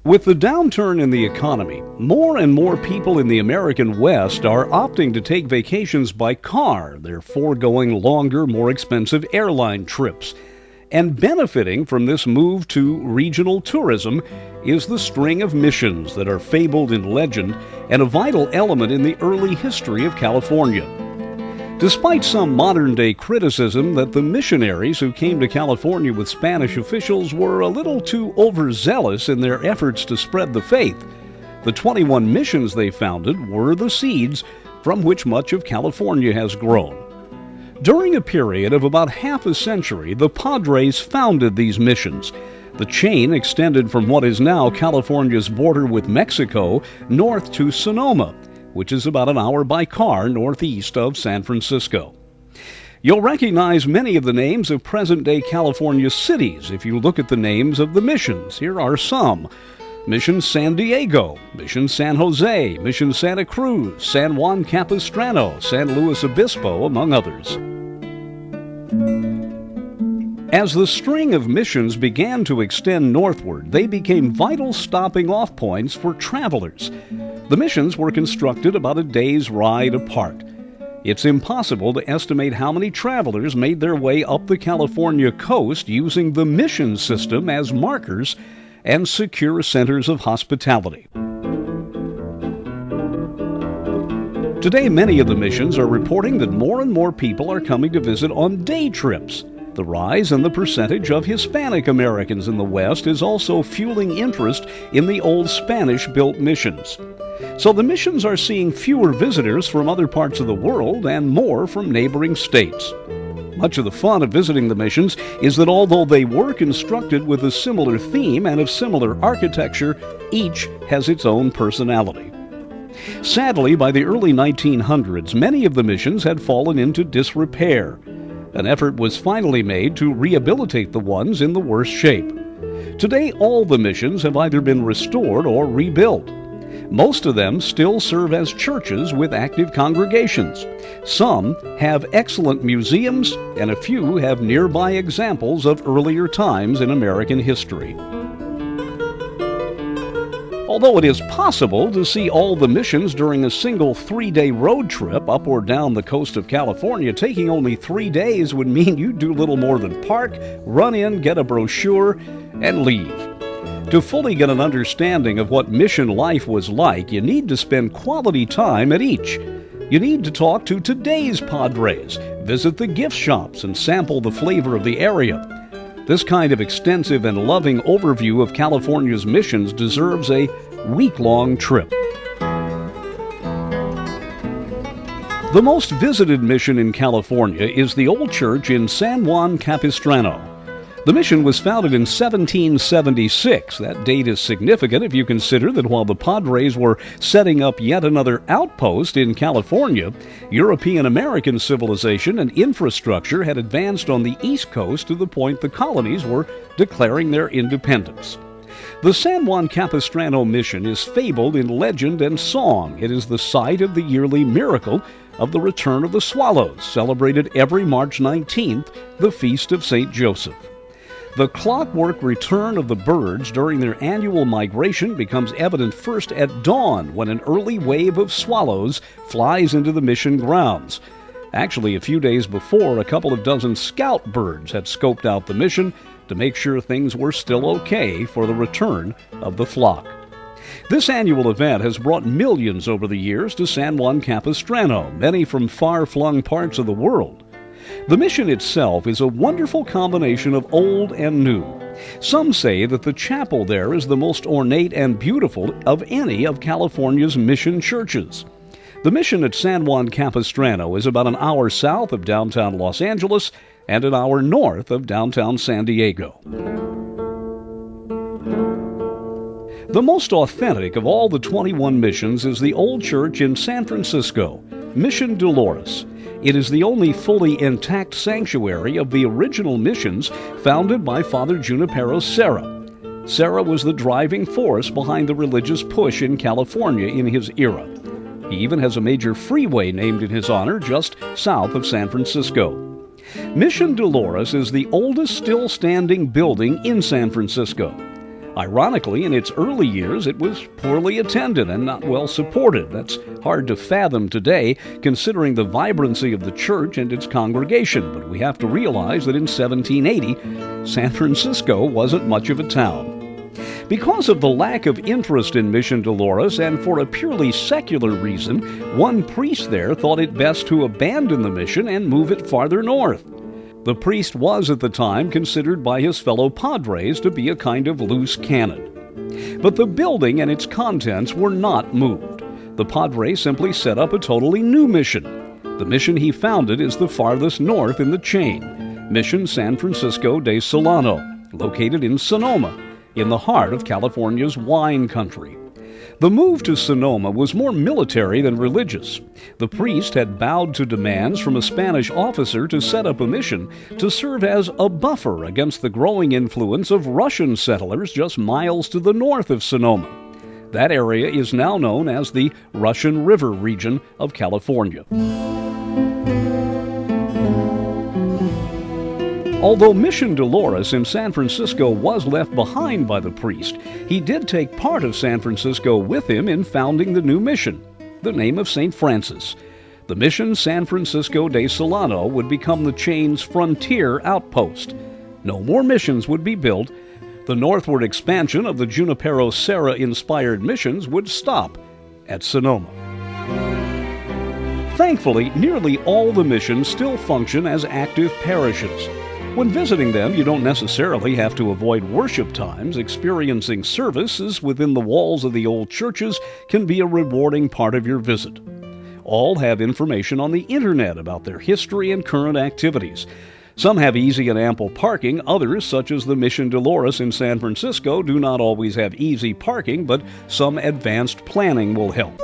With the downturn in the economy, more and more people in the American West are opting to take vacations by car. They're foregoing longer, more expensive airline trips. And benefiting from this move to regional tourism is the string of missions that are fabled in legend and a vital element in the early history of California. Despite some modern-day criticism that the missionaries who came to California with Spanish officials were a little too overzealous in their efforts to spread the faith, the 21 missions they founded were the seeds from which much of California has grown. During a period of about half a century, the Padres founded these missions. The chain extended from what is now California's border with Mexico north to Sonoma, which is about an hour by car northeast of San Francisco. You'll recognize many of the names of present-day California cities if you look at the names of the missions. Here are some: Mission San Diego, Mission San Jose, Mission Santa Cruz, San Juan Capistrano, San Luis Obispo, among others. As the string of missions began to extend northward, they became vital stopping-off points for travelers. The missions were constructed about a day's ride apart. It's impossible to estimate how many travelers made their way up the California coast using the mission system as markers and secure centers of hospitality. Today, many of the missions are reporting that more and more people are coming to visit on day trips. The rise in the percentage of Hispanic Americans in the West is also fueling interest in the old Spanish-built missions. So the missions are seeing fewer visitors from other parts of the world and more from neighboring states. Much of the fun of visiting the missions is that although they were constructed with a similar theme and of similar architecture, each has its own personality. Sadly, by the early 1900s, many of the missions had fallen into disrepair. An effort was finally made to rehabilitate the ones in the worst shape. Today, all the missions have either been restored or rebuilt. Most of them still serve as churches with active congregations. Some have excellent museums, and a few have nearby examples of earlier times in American history. Although it is possible to see all the missions during a single 3-day road trip up or down the coast of California, taking only 3 days would mean you do little more than park, run in, get a brochure, and leave. To fully get an understanding of what mission life was like, you need to spend quality time at each. You need to talk to today's Padres, visit the gift shops, and sample the flavor of the area. This kind of extensive and loving overview of California's missions deserves a week-long trip. The most visited mission in California is the old church in San Juan Capistrano. The mission was founded in 1776. That date is significant if you consider that while the Padres were setting up yet another outpost in California, European-American civilization and infrastructure had advanced on the East Coast to the point the colonies were declaring their independence. The San Juan Capistrano mission is fabled in legend and song. It is the site of the yearly miracle of the return of the swallows, celebrated every March 19th, the Feast of St. Joseph. The clockwork return of the birds during their annual migration becomes evident first at dawn when an early wave of swallows flies into the mission grounds. Actually, a few days before, a couple of dozen scout birds had scoped out the mission to make sure things were still okay for the return of the flock. This annual event has brought millions over the years to San Juan Capistrano, many from far-flung parts of the world. The mission itself is a wonderful combination of old and new. Some say that the chapel there is the most ornate and beautiful of any of California's mission churches. The mission at San Juan Capistrano is about an hour south of downtown Los Angeles and an hour north of downtown San Diego. The most authentic of all the 21 missions is the old church in San Francisco, Mission Dolores. It is the only fully intact sanctuary of the original missions founded by Father Junipero Serra. Serra was the driving force behind the religious push in California in his era. He even has a major freeway named in his honor just south of San Francisco. Mission Dolores is the oldest still standing building in San Francisco. Ironically, in its early years, it was poorly attended and not well supported. That's hard to fathom today, considering the vibrancy of the church and its congregation. But we have to realize that in 1780, San Francisco wasn't much of a town. Because of the lack of interest in Mission Dolores and for a purely secular reason, one priest there thought it best to abandon the mission and move it farther north. The priest was at the time considered by his fellow padres to be a kind of loose cannon. But the building and its contents were not moved. The padre simply set up a totally new mission. The mission he founded is the farthest north in the chain, Mission San Francisco de Solano, located in Sonoma, in the heart of California's wine country. The move to Sonoma was more military than religious. The priest had bowed to demands from a Spanish officer to set up a mission to serve as a buffer against the growing influence of Russian settlers just miles to the north of Sonoma. That area is now known as the Russian River region of California. Although Mission Dolores in San Francisco was left behind by the priest, he did take part of San Francisco with him in founding the new mission, the name of St. Francis. The Mission San Francisco de Solano would become the chain's frontier outpost. No more missions would be built. The northward expansion of the Junipero Serra-inspired missions would stop at Sonoma. Thankfully, nearly all the missions still function as active parishes. When visiting them, you don't necessarily have to avoid worship times. Experiencing services within the walls of the old churches can be a rewarding part of your visit. All have information on the internet about their history and current activities. Some have easy and ample parking. Others, such as the Mission Dolores in San Francisco, do not always have easy parking, but some advanced planning will help.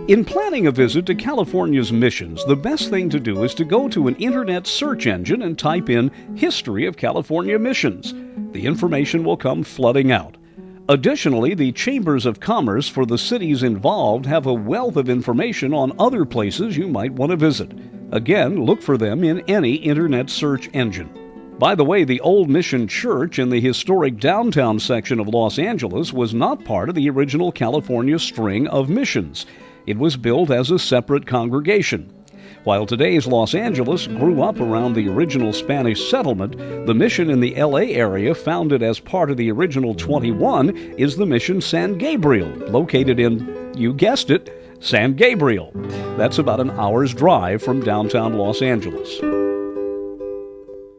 In planning a visit to California's missions, the best thing to do is to go to an internet search engine and type in History of California Missions. The information will come flooding out. Additionally, the chambers of commerce for the cities involved have a wealth of information on other places you might want to visit. Again, look for them in any internet search engine. By the way, the Old Mission Church in the historic downtown section of Los Angeles was not part of the original California string of missions. It was built as a separate congregation. While today's Los Angeles grew up around the original Spanish settlement, the mission in the LA area, founded as part of the original 21, is the Mission San Gabriel, located in, you guessed it, San Gabriel. That's about an hour's drive from downtown Los Angeles.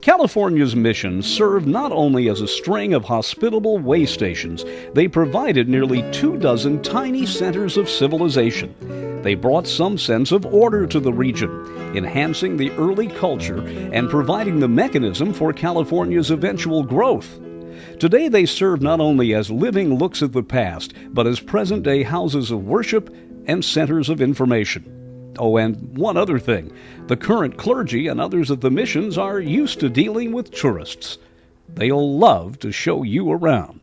California's missions served not only as a string of hospitable way stations, they provided nearly 24 tiny centers of civilization. They brought some sense of order to the region, enhancing the early culture and providing the mechanism for California's eventual growth. Today they serve not only as living looks at the past, but as present-day houses of worship and centers of information. Oh, and one other thing. The current clergy and others at the missions are used to dealing with tourists. They'll love to show you around.